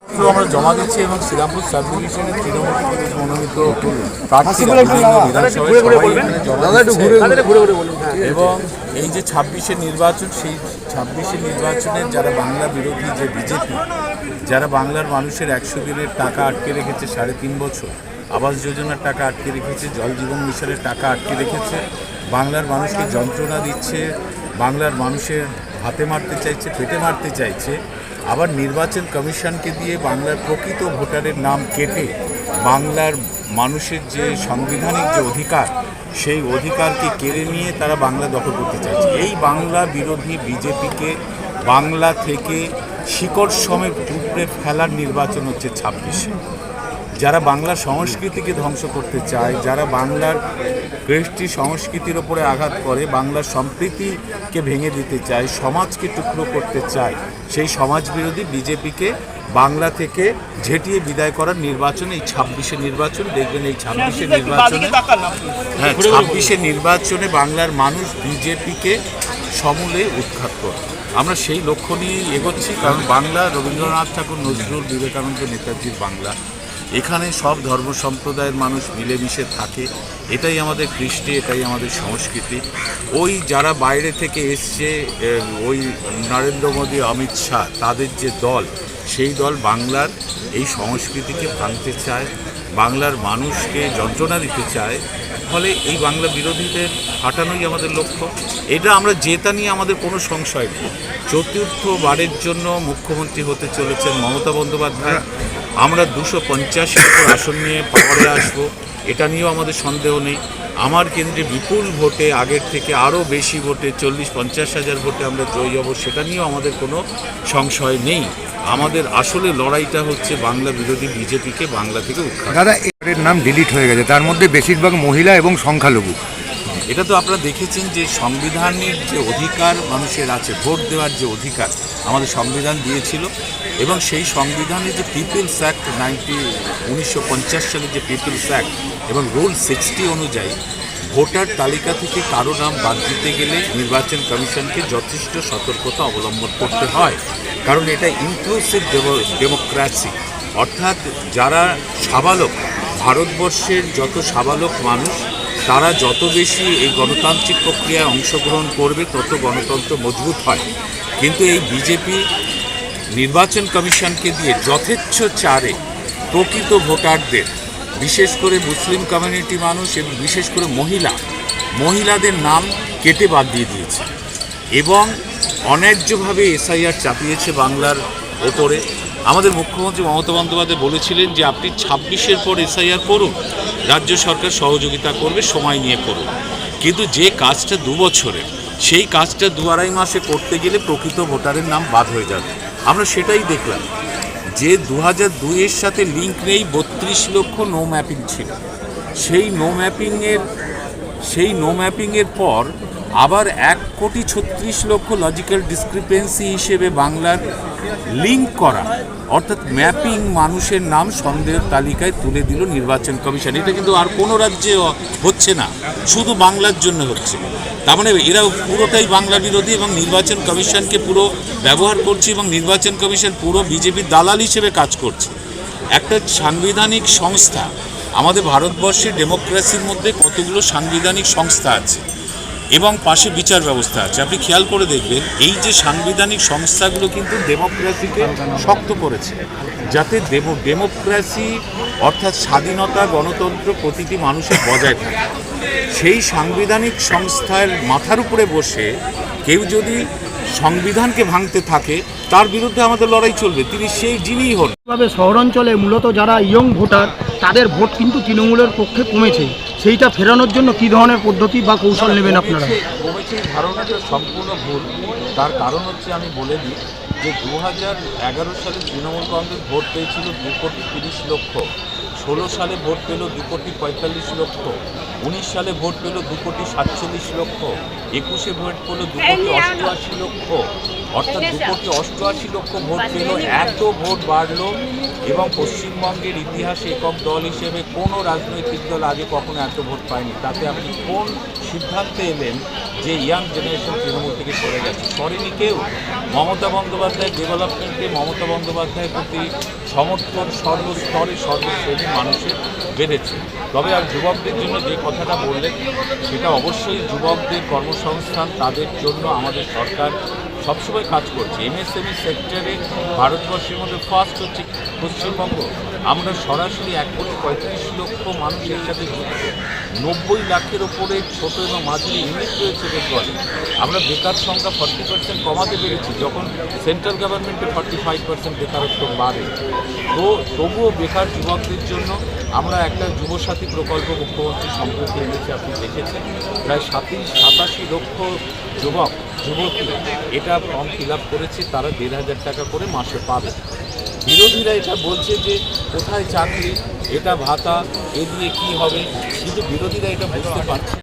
আমরা জমা দিচ্ছি এবং শ্রীরামপুর সাব ডিভিশনের তৃণমূল কংগ্রেস মনোনীত প্রার্থীরা এবং এই যে 26-এর নির্বাচন, সেই 26-এর নির্বাচনের যারা বাংলা বিরোধী যে বিজেপি, যারা বাংলার মানুষের 100 দিনের টাকা আটকে রেখেছে 3.5 বছর, আবাস যোজনার টাকা আটকে রেখেছে, জল জীবন মিশনের টাকা আটকে রেখেছে, বাংলার মানুষকে যন্ত্রণা দিচ্ছে, বাংলার মানুষের হাতে মারতে চাইছে, পেটে মারতে চাইছে, আবার নির্বাচন কমিশনকে দিয়ে বাংলার প্রকৃত ভোটারের নাম কেটে বাংলার মানুষের যে সাংবিধানিক যে অধিকার, সেই অধিকারকে কেড়ে নিয়ে তারা বাংলা দখল করতে চাইছে। এই বাংলা বিরোধী বিজেপিকে বাংলা থেকে শিকড় সমেত উপড়ে ফেলার নির্বাচন হচ্ছে 26-এ। যারা বাংলা সংস্কৃতিকে ধ্বংস করতে চায়, যারা বাংলার কৃষ্টি সংস্কৃতির ওপরে আঘাত করে, বাংলার সম্প্রীতিকে ভেঙে দিতে চায়, সমাজকে টুকরো করতে চায়, সেই সমাজ বিরোধী বিজেপিকে বাংলা থেকে ঝেঁটিয়ে বিদায় করার নির্বাচন এই 26-এর নির্বাচন। দেখবেন এই 26-এর নির্বাচনে বাংলার মানুষ বিজেপিকে সমূলে উৎখাত করে। আমরা সেই লক্ষ্য নিয়েই এগোচ্ছি, কারণ বাংলা রবীন্দ্রনাথ ঠাকুর, নজরুল, বিবেকানন্দ, নেতাজির বাংলা। এখানে সব ধর্ম সম্প্রদায়ের মানুষ মিলেমিশে থাকে, এটাই আমাদের কৃষ্টি, এটাই আমাদের সংস্কৃতি। ওই যারা বাইরে থেকে এসছে, ওই নরেন্দ্র মোদী, অমিত শাহ, তাদের যে দল, সেই দল বাংলার এই সংস্কৃতিকে ভাঙতে চায়, বাংলার মানুষকে যন্ত্রণা দিতে চায়। ফলে এই বাংলা বিরোধীদের হাঁটানোই আমাদের লক্ষ্য। এটা আমরা জেতা নিয়ে আমাদের কোনো সংশয় নেই। চতুর্থবারের জন্য মুখ্যমন্ত্রী হতে চলেছেন মমতা বন্দ্যোপাধ্যায়। আমরা 250-এর উপর আসন নিয়ে পাওয়ারে আসবো, এটা নিয়েও আমাদের সন্দেহ নেই। আমার কেন্দ্রে বিপুল ভোটে, আগের থেকে আরও বেশি ভোটে, 40-50 হাজার ভোটে আমরা জয়ী হব, সেটা নিয়েও আমাদের কোনো সংশয় নেই। আমাদের আসলে লড়াইটা হচ্ছে বাংলা বিরোধী বিজেপিকে বাংলা থেকে উৎখাত। দাদা, এর নাম ডিলিট হয়ে গেছে, তার মধ্যে বেশিরভাগ মহিলা এবং সংখ্যালঘু। এটা তো আপনারা দেখেছেন যে সাংবিধানিক যে অধিকার মানুষের আছে, ভোট দেওয়ার যে অধিকার আমাদের সংবিধান দিয়েছিল, এবং সেই সংবিধানে যে পিপলস অ্যাক্ট 1950 সালে যে পিপলস অ্যাক্ট এবং রুল 60 অনুযায়ী ভোটার তালিকা থেকে কারো নাম বাদ দিতে গেলে নির্বাচন কমিশনকে যথেষ্ট সতর্কতা অবলম্বন করতে হয়, কারণ এটা ইনক্লুসিভ ডেমোক্রেসি। অর্থাৎ যারা সাবালক, ভারতবর্ষের যত সাবালক মানুষ, তারা যত বেশি এই গণতান্ত্রিক প্রক্রিয়ায় অংশগ্রহণ করবে, তত গণতন্ত্র মজবুত হয়। কিন্তু এই বিজেপি নির্বাচন কমিশনকে দিয়ে যথেচ্ছ চারে প্রকৃত ভোটারদের, বিশেষ করে মুসলিম কমিউনিটি মানুষ এবং বিশেষ করে মহিলাদের নাম কেটে বাদ দিয়ে দিয়েছে এবং অন্যায্যভাবে এসআইআর চাপিয়েছে বাংলার ওপরে। আমাদের মুখ্যমন্ত্রী মমতা বন্দ্যোপাধ্যায় বলেছিলেন যে আপনি 26-এর পর এসআইআর করুন, রাজ্য সরকার সহযোগিতা করবে, সময় নিয়ে করুন। কিন্তু যে কাজটা 2 বছরের, সেই কাজটা 2-2.5 মাসে করতে গেলে প্রকৃত ভোটারের নাম বাদ হয়ে যাবে। আমরা সেটাই দেখলাম যে 2002-এর সাথে লিঙ্ক নেই 32 লক্ষ নো ম্যাপিং ছিল। সেই নো ম্যাপিংয়ের পর আবার 1,36,00,000 লজিক্যাল ডিসক্রিপেন্সি হিসেবে বাংলার লিঙ্ক করা, অর্থাৎ ম্যাপিং মানুষের নাম সন্দেহের তালিকায় তুলে দিল নির্বাচন কমিশন। এটা কিন্তু আর কোনো রাজ্যে হচ্ছে না, শুধু বাংলার জন্য হচ্ছে। তার মানে এরা পুরোটাই বাংলা বিরোধী এবং নির্বাচন কমিশনকে পুরো ব্যবহার করছে এবং নির্বাচন কমিশন পুরো বিজেপির দালাল হিসেবে কাজ করছে। একটা সাংবিধানিক সংস্থা, আমাদের ভারতবর্ষের ডেমোক্রেসির মধ্যে কতগুলো সাংবিধানিক সংস্থা আছে এবং পাশে বিচার ব্যবস্থা আছে। আপনি খেয়াল করে দেখবেন এই যে সাংবিধানিক সংস্থাগুলো কিন্তু ডেমোক্রেসিকে শক্ত করেছে, যাতে ডেমোক্রেসি অর্থাৎ স্বাধীনতা, গণতন্ত্র প্রতিটি মানুষের বজায় থাকে। সেই সাংবিধানিক সংস্থার মাথার উপরে বসে কেউ যদি সংবিধানকে ভাঙতে থাকে, তার বিরুদ্ধে আমাদের লড়াই চলবে, তিনি সেই যিনিই হন। শহরাঞ্চলে মূলত যারা ইয়ং ভোটার, তাদের ভোট কিন্তু তৃণমূলের পক্ষে কমেছে। সেইটা ফেরানোর জন্য কী ধরনের পদ্ধতি বা কৌশল নেবেন আপনারা? কমেছে ধারণাটা সম্পূর্ণ ভুল। তার কারণ হচ্ছে, আমি বলে দিই যে 2011 সালে তৃণমূল কংগ্রেস ভোট পেয়েছিল 2,30,00,000, 16 সালে ভোট পেল 2,45,00,000, 19 সালে ভোট পেল 2,47,00,000, 21-এ ভোট পেল 2,88,00,000, অর্থাৎ 2,88,00,000 ভোট পেল। এত ভোট বাড়লো এবং পশ্চিমবঙ্গের ইতিহাসে একক দল হিসেবে কোনো রাজনৈতিক দল আগে কখনো এত ভোট পায়নি। তাতে আপনি কোন সিদ্ধান্তে এলেন যে ইয়াং জেনারেশন তৃণমূল থেকে সরে গেছে, সরেনি কেউ। মমতা বন্দ্যোপাধ্যায়ের ডেভেলপমেন্টে মমতা বন্দ্যোপাধ্যায়ের প্রতি সমর্থন সর্বস্তরে সর্বশ্রেণীর মানুষের বেড়েছে। তবে আর যুবকদের জন্য যে কথাটা বললেন, সেটা অবশ্যই যুবকদের কর্মসংস্থান, তাদের জন্য আমাদের সরকার সবসময় কাজ করছে। এমএসএমই সেক্টরে ভারতবর্ষের মধ্যে ফার্স্ট হচ্ছে পশ্চিমবঙ্গ। আমরা সরাসরি 1,35,00,000 মানুষ এর সাথে যুক্ত। 90 লাখের ওপরে ছোট এবং মাঝারি ইউনিট রয়েছে বেঙ্গলে। আমরা বেকার সংখ্যা 40% কমাতে পেরেছি, যখন সেন্ট্রাল গভর্নমেন্টে 45% বেকারত্ব বাড়ে। তো তবুও বেকার যুবকদের জন্য আমরা একটা যুবসাথী প্রকল্প মুখ্যমন্ত্রী সম্প্রতি এনেছি, আপনি দেখেছেন। প্রায় 87 লক্ষ যুবক যুবতী এটা ফর্ম ফিল আপ করেছে, তারা 1,500 টাকা করে মাসে পাবে। বিরোধীরা এটা বলছে যে কোথায় চাকরি, এটা ভাতা, এ দিয়ে কী হবে, কিন্তু বিরোধীরা এটা বুঝতে পারছে